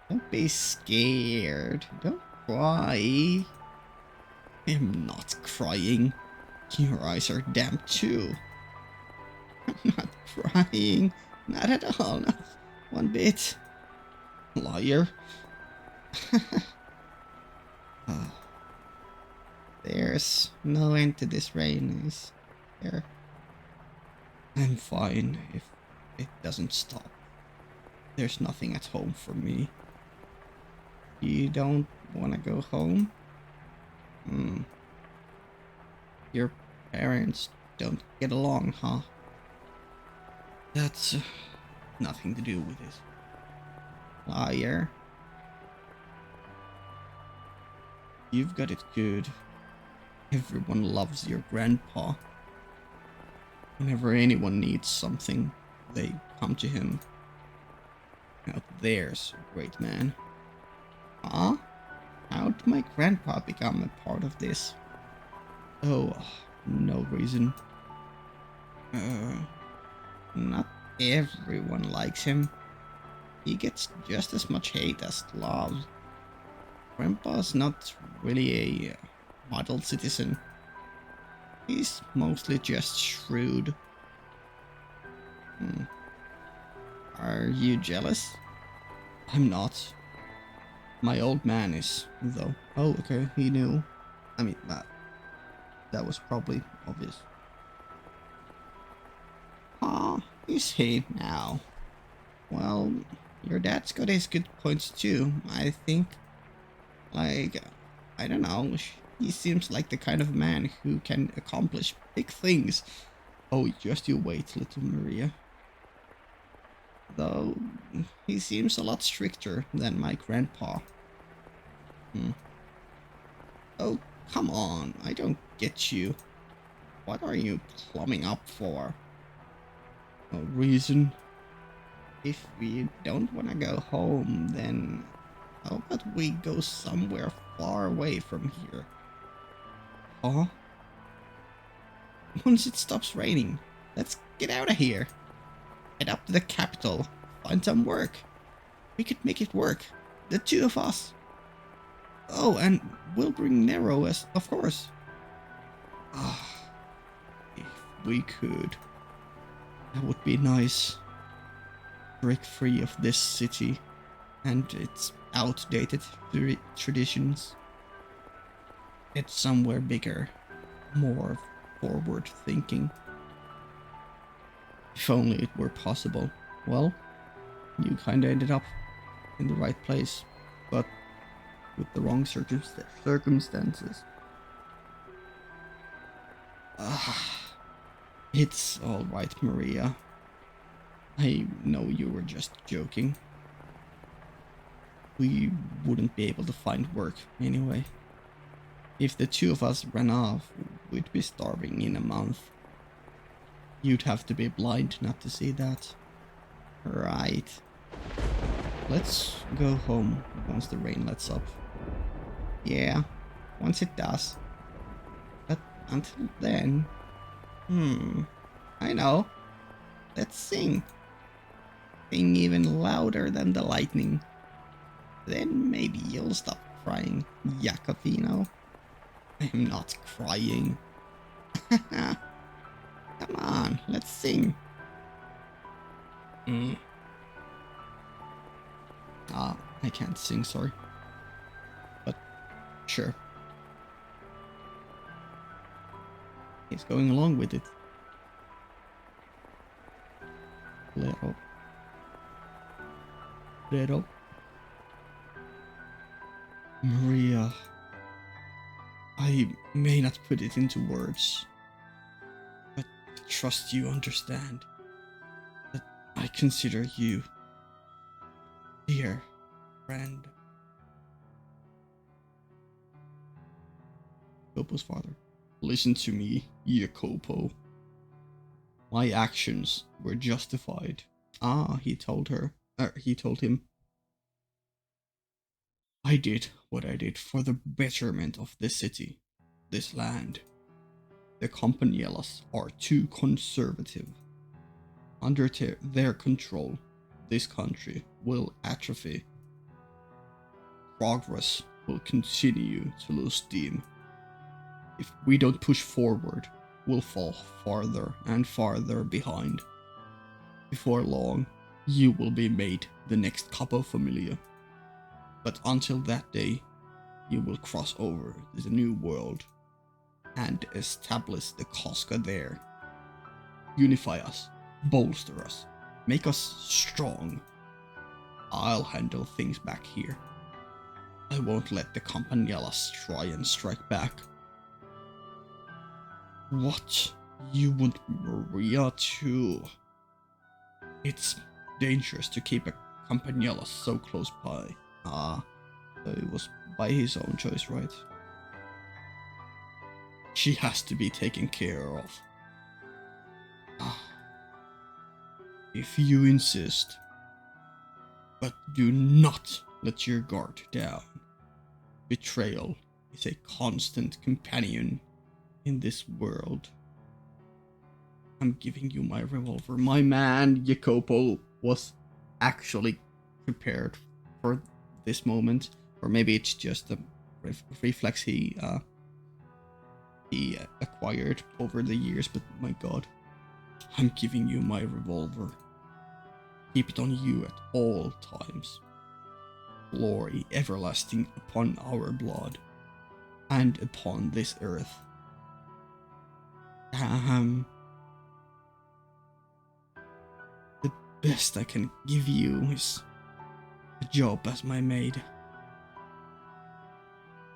Don't be scared. Don't cry. I'm not crying. Your eyes are damp too. I'm not crying. Not at all, not one bit. Liar. Oh, there's no end to this rain, is there? I'm fine if it doesn't stop. There's nothing at home for me. You don't want to go home? Hmm. Your parents don't get along, huh? That's nothing to do with it. Liar. You've got it good. Everyone loves your grandpa. Whenever anyone needs something, they come to him. Now there's a great man. Huh? How'd my grandpa become a part of this? Oh, no reason. Not everyone likes him. He gets just as much hate as love. Grandpa's not really a model citizen. He's mostly just shrewd. Are you jealous? I'm not. My old man is, though. Oh, okay, he knew. I mean, that was probably obvious. Ah, is he now? Well, your dad's got his good points too, I think. Like, I don't know, he seems like the kind of man who can accomplish big things. Oh, just you wait, little Maria. Though, he seems a lot stricter than my grandpa. Oh, come on, I don't get you. What are you plumbing up for? No reason. If we don't want to go home, then how about we go somewhere far away from here? Huh? Once it stops raining, let's get out of here. Head up to the capital, find some work. We could make it work, the two of us. Oh, and we'll bring Nero as, of course. Ah, if we could, that would be nice. Break free of this city and its outdated traditions. It's somewhere bigger, more forward thinking. If only it were possible. Well, you kinda ended up in the right place, but with the wrong circumstances. It's alright, Maria. I know you were just joking. We wouldn't be able to find work anyway. If the two of us ran off, we'd be starving in a month. You'd have to be blind not to see that. Right. Let's go home once the rain lets up. Yeah, once it does. But until then... I know. Let's sing. Sing even louder than the lightning. Then maybe you'll stop crying, Jacopino. I'm not crying. Come on, let's sing. I can't sing, sorry. But, sure. He's going along with it. Little. Maria. I may not put it into words, but I trust you understand that I consider you dear friend. Jacopo's father. Listen to me, Jacopo. My actions were justified. He told her. He told him. I did what I did for the betterment of this city, this land. The Campanielas are too conservative. Under their control, this country will atrophy. Progress will continue to lose steam. If we don't push forward, we'll fall farther and farther behind. Before long, you will be made the next Capo Familia. But until that day, you will cross over to the new world and establish the Casca there. Unify us, bolster us, make us strong. I'll handle things back here. I won't let the Campanelas try and strike back. What? You want Maria too? It's dangerous to keep a Campanella so close by. It was by his own choice, right? She has to be taken care of. If you insist. But do not let your guard down. Betrayal is a constant companion in this world. I'm giving you my revolver. My man, Jacopo, was actually prepared for this moment. Or maybe it's just a reflex he acquired over the years, but my god. I'm giving you my revolver. Keep it on you at all times. Glory everlasting upon our blood and upon this earth. The best I can give you is a job as my maid.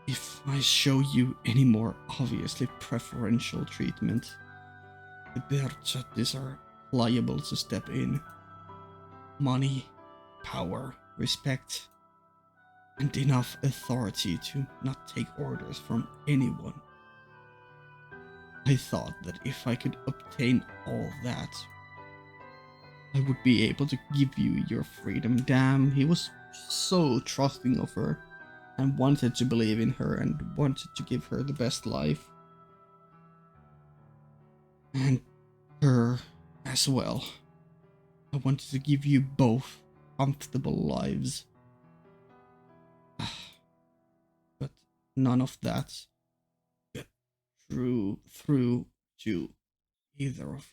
If I show you any more obviously preferential treatment, the Berchattis are liable to step in. Money, power, respect, and enough authority to not take orders from anyone. I thought that if I could obtain all that, I would be able to give you your freedom. Damn, he was so trusting of her and wanted to believe in her and wanted to give her the best life. And her as well. I wanted to give you both comfortable lives. But none of that got through to either of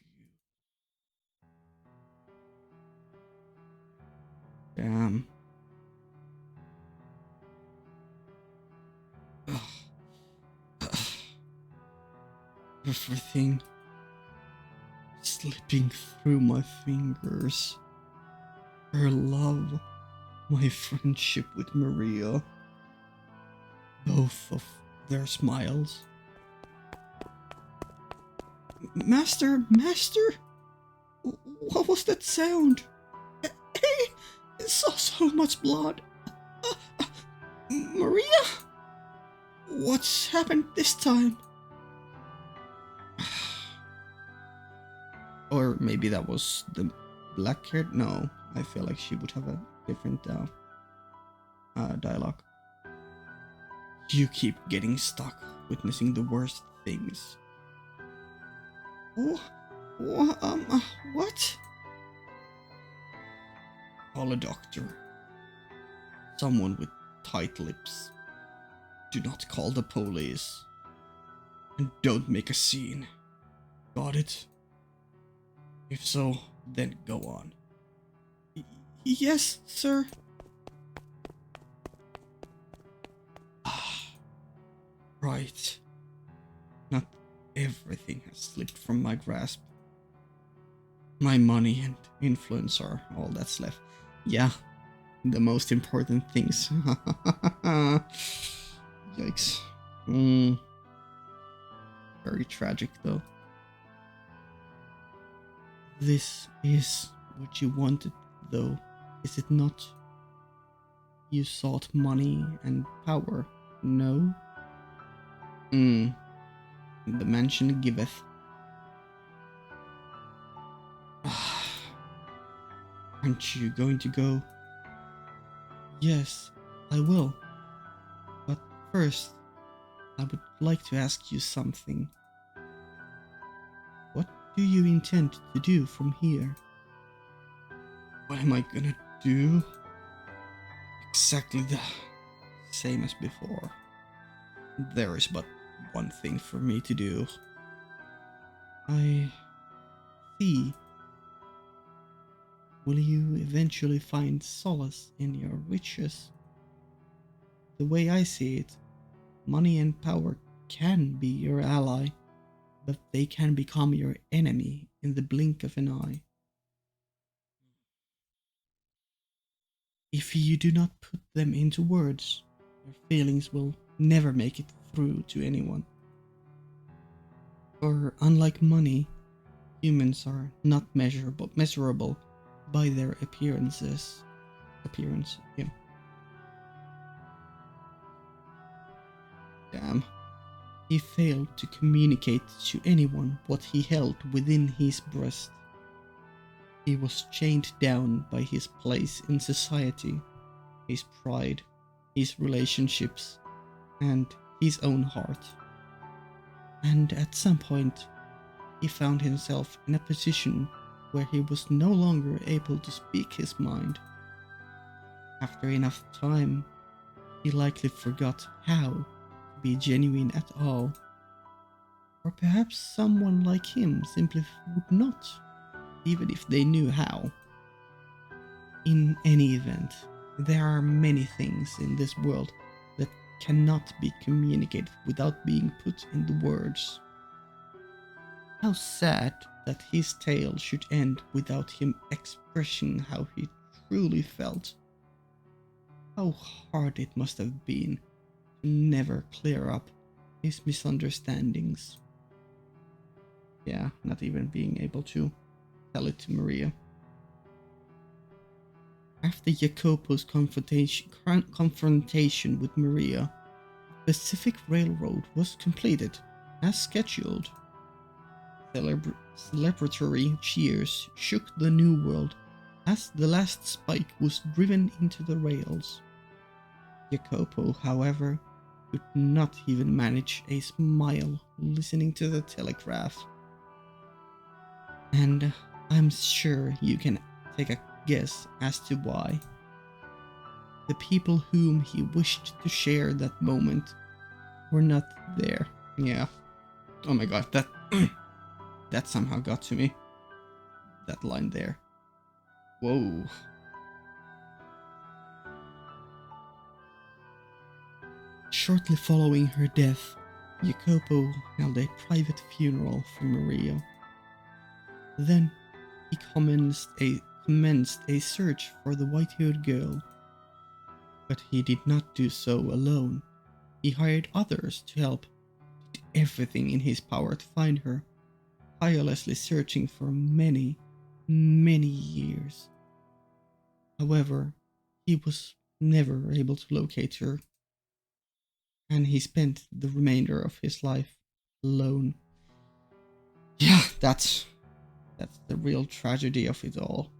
you. Damn. Everything slipping through my fingers. Her love, my friendship with Maria, both of their smiles. Master? What was that sound? I saw so much blood. Maria? What's happened this time? Or maybe that was the black haired? No, I feel like she would have a different dialogue. You keep getting stuck, witnessing the worst things. What? Call a doctor. Someone with tight lips. Do not call the police. And don't make a scene. Got it? If so, then go on. Yes, sir. Right. Not everything has slipped from my grasp. My money and influence are all that's left. Yeah, the most important things. Yikes. Very tragic, though. This is what you wanted, though, is it not? You sought money and power, no? The mansion giveth. Aren't you going to go? Yes, I will. But first, I would like to ask you something. What do you intend to do from here? What am I gonna do? Exactly the same as before. There is but one thing for me to do. I see. Will you eventually find solace in your riches? The way I see it, money and power can be your ally, but they can become your enemy in the blink of an eye. If you do not put them into words, your feelings will never make it through to anyone. For unlike money, humans are not measurable by their appearances. Appearance, yeah. Damn. He failed to communicate to anyone what he held within his breast. He was chained down by his place in society, his pride, his relationships, and his own heart. And at some point, he found himself in a position where he was no longer able to speak his mind. After enough time, he likely forgot how to be genuine at all. Or perhaps someone like him simply would not, even if they knew how. In any event, there are many things in this world that cannot be communicated without being put into words. How sad that his tale should end without him expressing how he truly felt. How hard it must have been to never clear up his misunderstandings. Yeah, not even being able to tell it to Maria. After Jacopo's confrontation with Maria, the Pacific Railroad was completed as scheduled. Celebratory cheers shook the New World as the last spike was driven into the rails. Jacopo, however, could not even manage a smile listening to the telegraph. And I'm sure you can take a guess as to why. The people whom he wished to share that moment were not there. Yeah. Oh my god, that that somehow got to me. That line there. Whoa. Shortly following her death, Jacopo held a private funeral for Maria. Then he commenced a search for the white-haired girl. But he did not do so alone. He hired others to help, did everything in his power to find her, tirelessly searching for many, many years. However, he was never able to locate her, and he spent the remainder of his life alone. Yeah, that's the real tragedy of it all.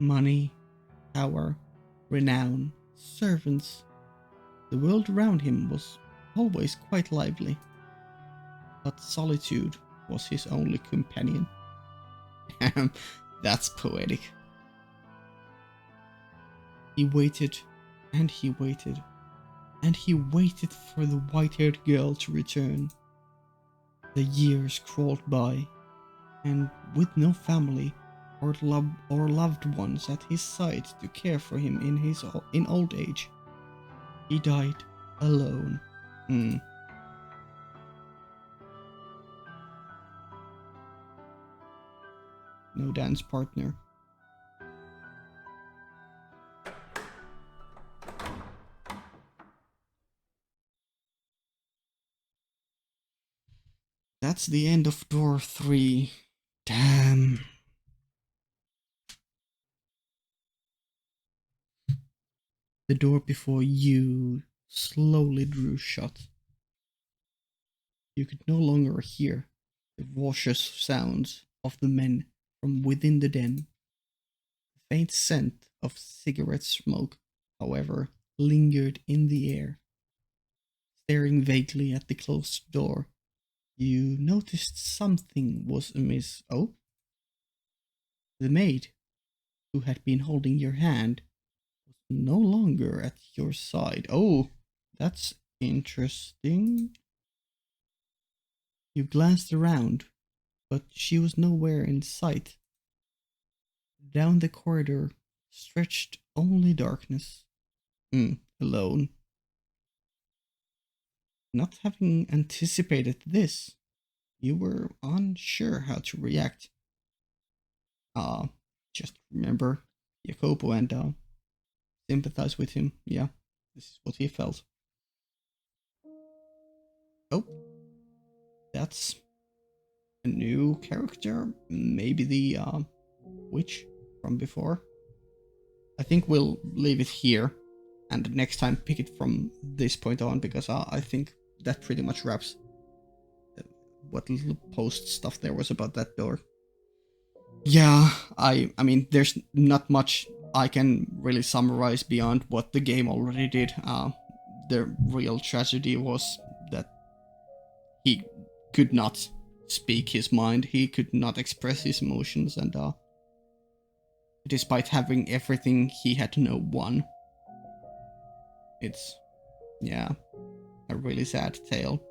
Money, power, renown, servants. The world around him was always quite lively, but solitude was his only companion. That's poetic. He waited, and he waited, and he waited for the white-haired girl to return. The years crawled by, and with no family or loved ones at his side to care for him in old age, he died alone. No dance partner. That's the end of door 3. Damn. The door before you slowly drew shut. You could no longer hear the raucous sounds of the men from within the den. The faint scent of cigarette smoke, however, lingered in the air. Staring vaguely at the closed door, you noticed something was amiss. Oh? The maid, who had been holding your hand, was no longer at your side. Oh, that's interesting. You glanced around, but she was nowhere in sight. down the corridor stretched only darkness. Alone. Not having anticipated this, you were unsure how to react. Uh, just remember Jacopo and sympathize with him. Yeah, this is what he felt. Oh, that's a new character. Maybe the witch from before. I think we'll leave it here and next time pick it from this point on, because I think that pretty much wraps what little post stuff there was about that door. Yeah, I mean, there's not much I can really summarize beyond what the game already did. The real tragedy was that he could not speak his mind, he could not express his emotions, and despite having everything, he had no one. It's, yeah, a really sad tale.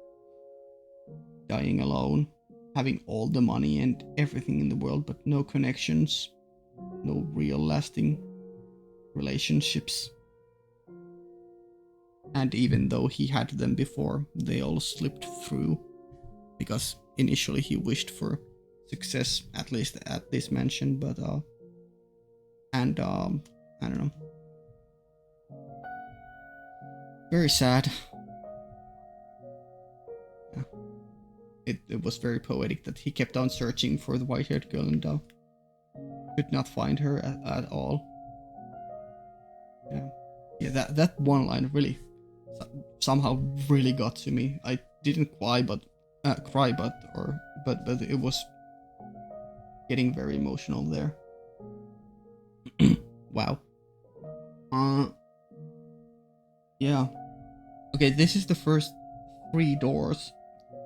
Dying alone, having all the money and everything in the world, but no connections, no real lasting relationships. And even though he had them before, they all slipped through, because initially he wished for success, at least at this mansion, but I don't know. Very sad. Yeah. It was very poetic that he kept on searching for the white-haired girl and could not find her at all. Yeah, that one line really somehow really got to me. I didn't cry, but it was getting very emotional there. Wow. Yeah. Okay, this is the first 3 doors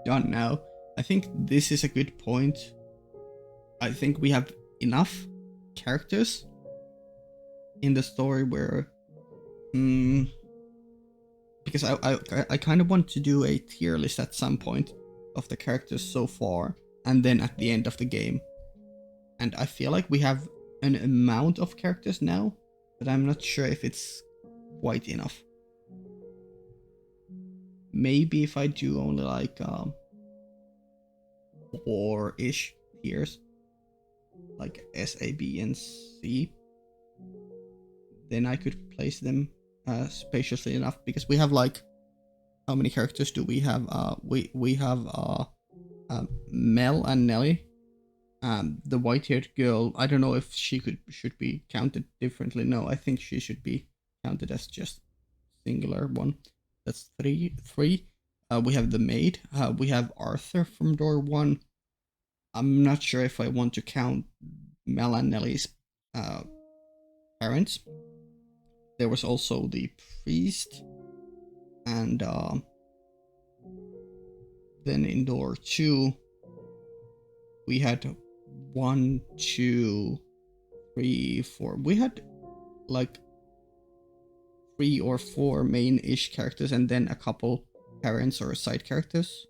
done now. I think this is a good point. I think we have enough characters in the story where because I kind of want to do a tier list at some point of the characters so far, and then at the end of the game. And I feel like we have an amount of characters now, but I'm not sure if it's quite enough. Maybe if I do only like 4-ish tiers, like S, A, B, and C, then I could place them spaciously enough, because we have like, how many characters do we have? We have Mel and Nelly. The white-haired girl, I don't know if she should be counted differently. No, I think she should be counted as just singular one. That's three. We have the maid. We have Arthur from door 1. I'm not sure if I want to count Mel and Nelly's parents. There was also the priest, and then in door 2 we had 1, 2, 3, 4. We had like 3 or 4 main-ish characters, and then a couple parents or side characters.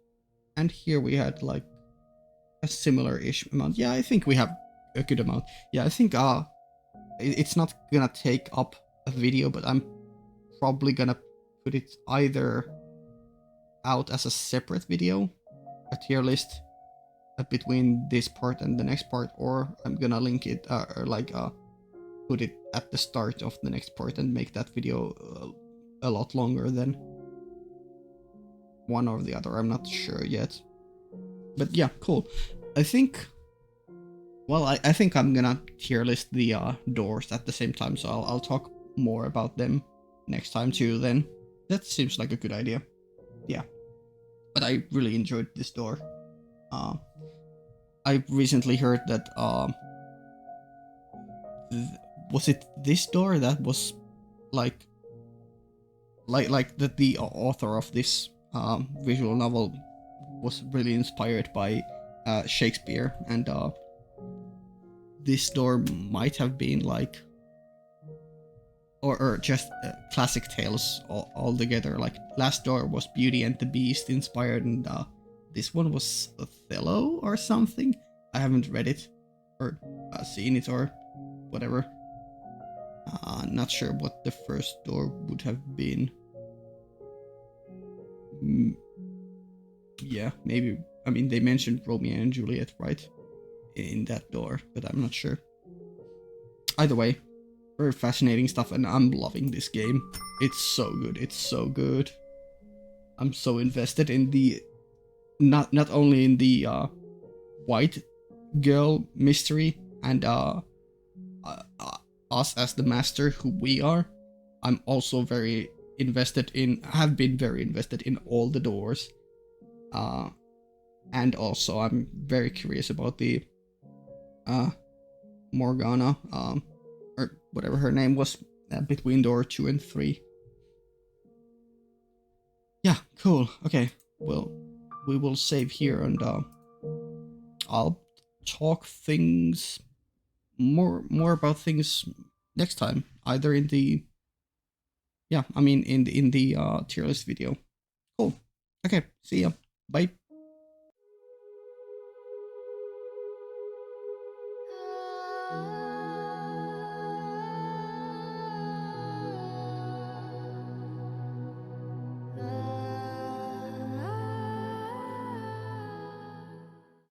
And here we had like a similar-ish amount. Yeah, I think we have a good amount. Yeah, I think it's not gonna take up a video, but I'm probably gonna put it either out as a separate video, a tier list between this part and the next part, or I'm gonna link it or like put it at the start of the next part and make that video a lot longer than one or the other. I'm not sure yet, but yeah, cool. I think, well, I think I'm gonna tier list the doors at the same time, so I'll talk more about them next time too then. That seems like a good idea. Yeah, but I really enjoyed this door. I recently heard that was it this door that was like that the author of this visual novel was really inspired by Shakespeare, and this door might have been like, or just classic tales all together. Like last door was Beauty and the Beast inspired, and this one was Othello or something. I haven't read it or seen it or whatever. Not sure what the first door would have been. Yeah, maybe. I mean, they mentioned Romeo and Juliet, right? In that door, but I'm not sure. Either way, very fascinating stuff, and I'm loving this game. It's so good. It's so good. I'm so invested in the not only in the white girl mystery and uh, us as the master who we are. I'm also very invested in, have been very invested in all the doors. And also I'm very curious about the uh, Morgana, or whatever her name was, between door 2 and 3. Yeah, cool. Okay, well, we will save here, and I'll talk things more about things next time, either in the in the tier list video. Cool. Okay, see ya. Bye.